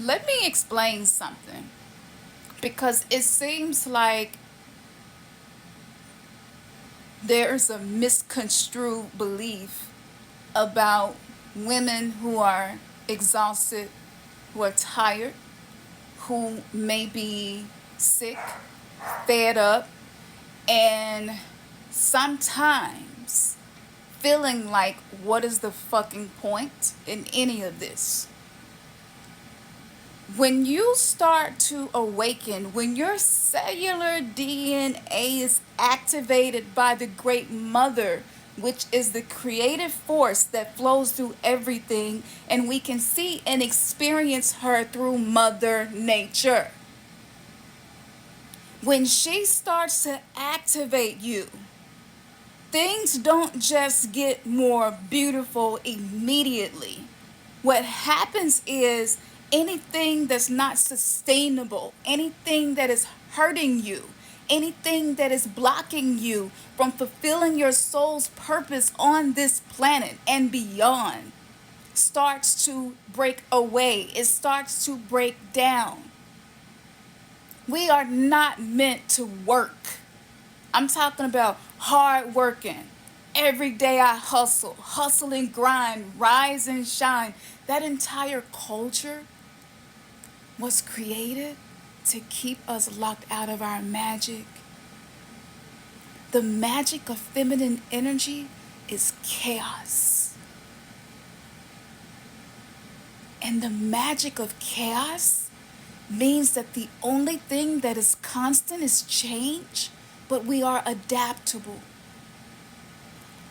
Let me explain something, because it seems like there's a misconstrued belief about women who are exhausted, who are tired, who may be sick, fed up, and sometimes feeling like, what is the fucking point in any of this? When you start to awaken, when your cellular DNA is activated by the Great Mother, which is the creative force that flows through everything, and we can see and experience her through Mother Nature. When she starts to activate you, things don't just get more beautiful immediately. What happens is anything that's not sustainable, anything that is hurting you, anything that is blocking you from fulfilling your soul's purpose on this planet and beyond, starts to break away. It starts to break down. We are not meant to work. I'm talking about hard working. Every day I hustle and grind, rise and shine. That entire culture was created to keep us locked out of our magic. The magic of feminine energy is chaos. And the magic of chaos means that the only thing that is constant is change, but we are adaptable.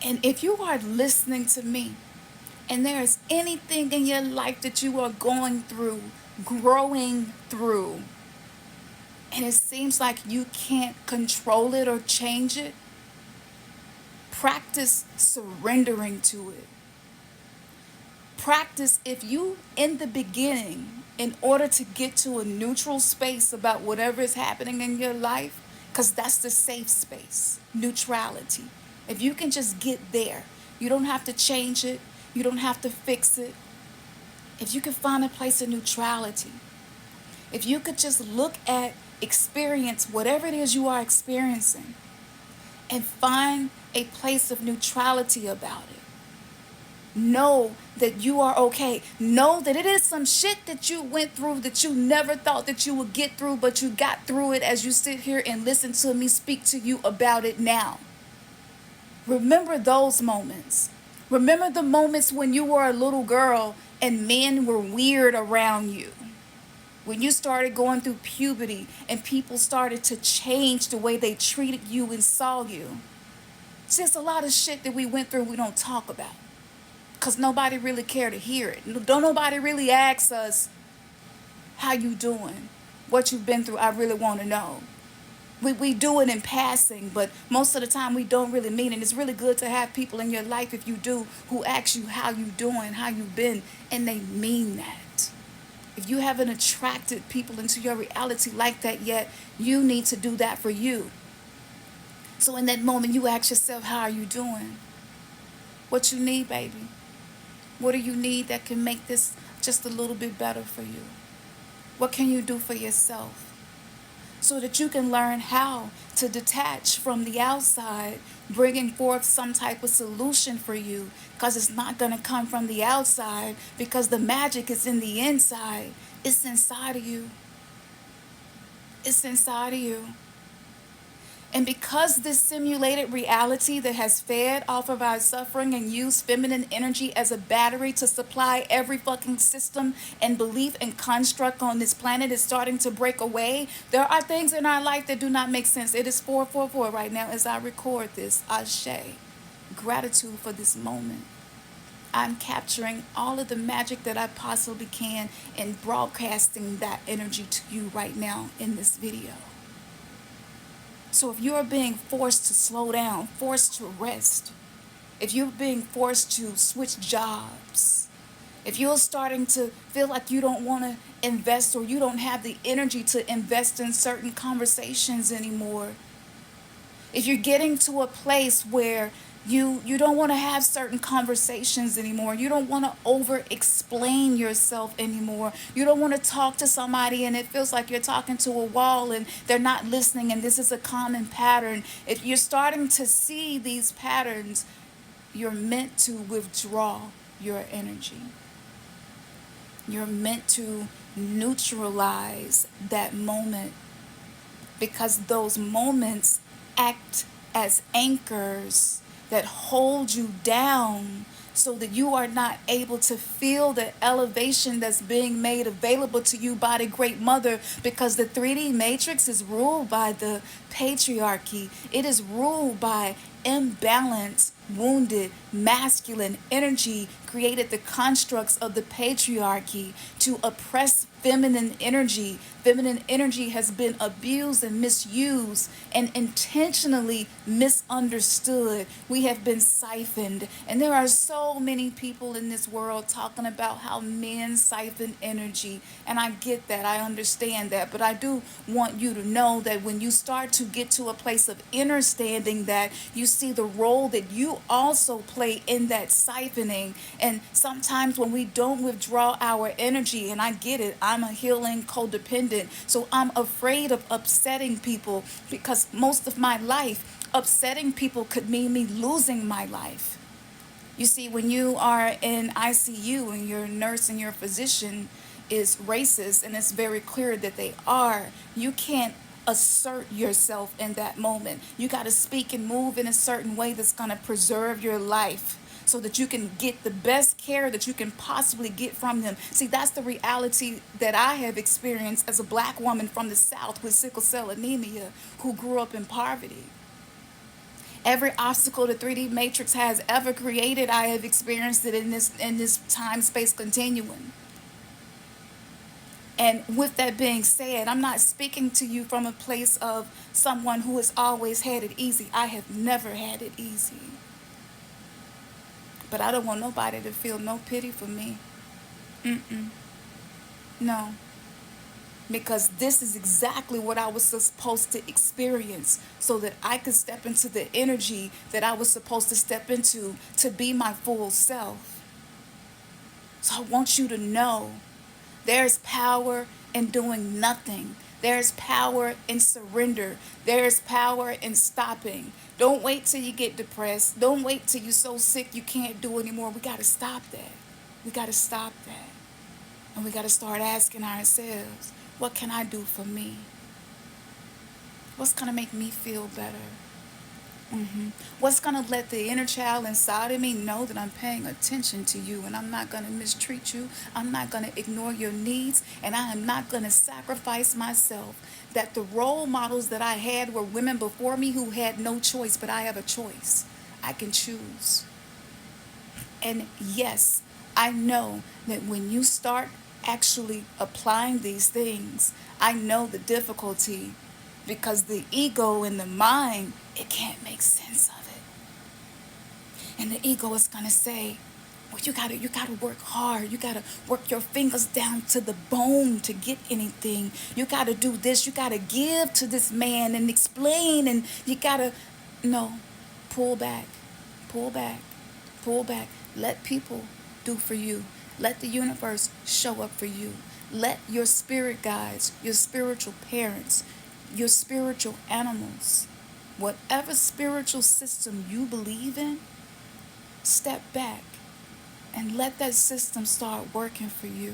And if you are listening to me and there is anything in your life that you are going through, growing through, and it seems like you can't control it or change it, practice surrendering to it. Practice, if you, in the beginning, in order to get to a neutral space about whatever is happening in your life, because that's the safe space, neutrality. If you can just get there, you don't have to change it, you don't have to fix it. If you can find a place of neutrality, if you could just look at, experience whatever it is you are experiencing, and find a place of neutrality about it. Know that you are okay. Know that it is some shit that you went through that you never thought that you would get through, but you got through it as you sit here and listen to me speak to you about it now. Remember those moments. Remember the moments when you were a little girl and men were weird around you. When you started going through puberty and people started to change the way they treated you and saw you. It's just a lot of shit that we went through we don't talk about. Because nobody really cared to hear it. Don't nobody really ask us, how you doing? What you've been through, I really want to know. We do it in passing, but most of the time we don't really mean it. It's really good to have people in your life, if you do, who ask you how you doing, how you been, and they mean that. If you haven't attracted people into your reality like that yet, you need to do that for you. So in that moment, you ask yourself, how are you doing? What you need, baby? What do you need that can make this just a little bit better for you? What can you do for yourself? So that you can learn how to detach from the outside, bringing forth some type of solution for you, because it's not going to come from the outside, because the magic is in the inside. It's inside of you. It's inside of you. And because this simulated reality that has fed off of our suffering and used feminine energy as a battery to supply every fucking system and belief and construct on this planet is starting to break away, there are things in our life that do not make sense. It is 4:44 right now as I record this. Ashe. Gratitude for this moment. I'm capturing all of the magic that I possibly can and broadcasting that energy to you right now in this video. So if you're being forced to slow down, forced to rest, if you're being forced to switch jobs, if you're starting to feel like you don't want to invest or you don't have the energy to invest in certain conversations anymore, if you're getting to a place where You don't want to have certain conversations anymore. You don't want to over explain yourself anymore. You don't want to talk to somebody and it feels like you're talking to a wall and they're not listening, and this is a common pattern. If you're starting to see these patterns, you're meant to withdraw your energy. You're meant to neutralize that moment, because those moments act as anchors that hold you down so that you are not able to feel the elevation that's being made available to you by the Great Mother, because the 3D matrix is ruled by the patriarchy. It is ruled by imbalanced, wounded, masculine energy, created the constructs of the patriarchy to oppress feminine energy. Feminine energy has been abused and misused and intentionally misunderstood. We have been siphoned. And there are so many people in this world talking about how men siphon energy. And I get that. I understand that. But I do want you to know that when you start to get to a place of understanding that, you see the role that you also play in that siphoning. And sometimes when we don't withdraw our energy, and I get it, I'm a healing codependent, so I'm afraid of upsetting people, because most of my life, upsetting people could mean me losing my life. You see, when you are in ICU and your nurse and your physician is racist, and it's very clear that they are, you can't assert yourself in that moment. You got to speak and move in a certain way that's going to preserve your life so that you can get the best care that you can possibly get from them. See, that's the reality that I have experienced as a black woman from the South with sickle cell anemia who grew up in poverty. Every obstacle the 3D matrix has ever created, I have experienced it in this time space continuum. And with that being said, I'm not speaking to you from a place of someone who has always had it easy. I have never had it easy. But I don't want nobody to feel no pity for me. Mm-mm. No. Because this is exactly what I was supposed to experience so that I could step into the energy that I was supposed to step into to be my full self. So I want you to know there's power in doing nothing. There's power in surrender. There's power in stopping. Don't wait till you get depressed. Don't wait till you're so sick you can't do anymore. We got to stop that. We got to stop that. And we got to start asking ourselves, what can I do for me? What's going to make me feel better? What's going to let the inner child inside of me know that I'm paying attention to you and I'm not going to mistreat you? I'm not going to ignore your needs, and I am not going to sacrifice myself. That the role models that I had were women before me who had no choice, but I have a choice. I can choose. And yes, I know that when you start actually applying these things, I know the difficulty, because the ego and the mind, it can't make sense of it. And the ego is going to say, well, you gotta work hard. You gotta work your fingers down to the bone to get anything. You gotta do this. You gotta give to this man and explain, and you gotta, no, pull back, pull back, pull back. Let people do for you. Let the universe show up for you. Let your spirit guides, your spiritual parents, your spiritual animals, whatever spiritual system you believe in, step back and let that system start working for you.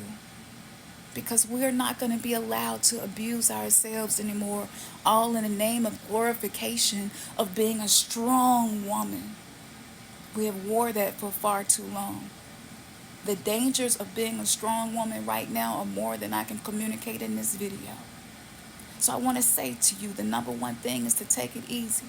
Because we're not going to be allowed to abuse ourselves anymore, all in the name of glorification of being a strong woman. We have wore that for far too long. The dangers of being a strong woman right now are more than I can communicate in this video. So I want to say to you, the number one thing is to take it easy.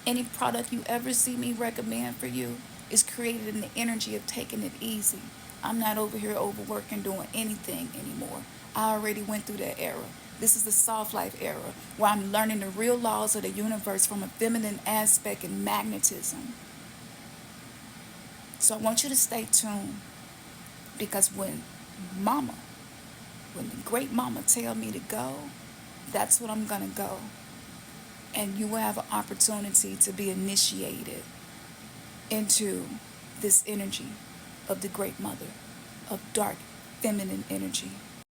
Any product you ever see me recommend for you is created in the energy of taking it easy. I'm not over here overworking, doing anything anymore. I already went through that era. This is the soft life era where I'm learning the real laws of the universe from a feminine aspect and magnetism. So I want you to stay tuned, because when the great mama tell me to go, that's what I'm going to go. And you will have an opportunity to be initiated. into this energy of the Great Mother, of dark feminine energy.